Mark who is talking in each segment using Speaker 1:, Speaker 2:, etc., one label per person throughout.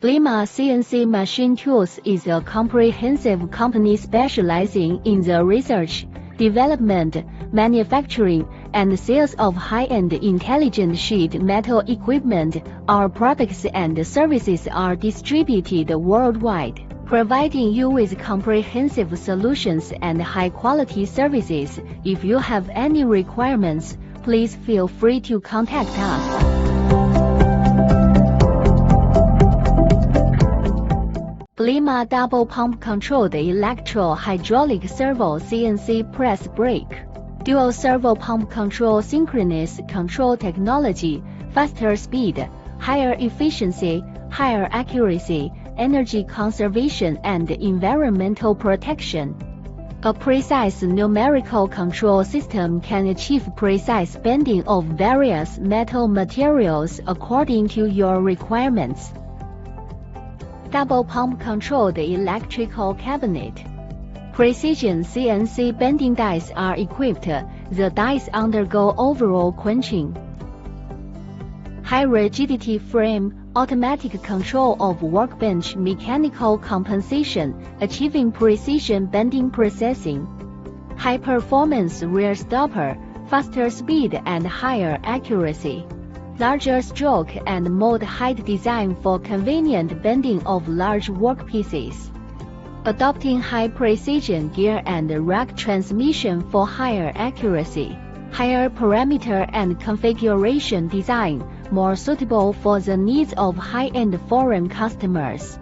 Speaker 1: Blma CNC Machine Tools is a comprehensive company specializing in the research, development, manufacturing, and sales of high-end intelligent sheet metal equipment. Our products and services are distributed worldwide, providing you with comprehensive solutions and high-quality services. If you have any requirements, please feel free to contact us. Blma Double Pump Controlled Electro-Hydraulic Servo CNC Press Brake. Dual Servo Pump Control Synchronous Control Technology, faster speed, higher efficiency, higher accuracy, energy conservation and environmental protection. A precise numerical control system can achieve precise bending of various metal materials according to your requirements. Double Pump Controlled Electrical Cabinet. Precision CNC bending dies are equipped. The dies undergo overall quenching. High rigidity frame, automatic control of workbench, mechanical compensation, achieving precision bending processing. High performance rear stopper, faster speed and higher accuracy. Larger stroke and mold height design for convenient bending of large workpieces. Adopting high precision gear and rack transmission for higher accuracy. Higher parameter and configuration design, more suitable for the needs of high-end foreign customers.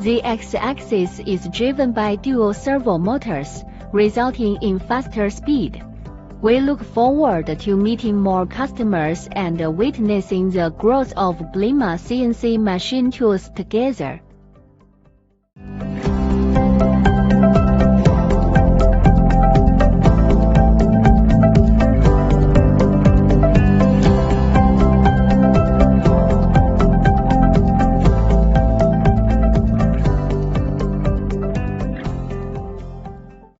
Speaker 1: The x-axis is driven by dual servo motors, resulting in faster speed. We look forward to meeting more customers and witnessing the growth of Blma CNC Machine Tools together.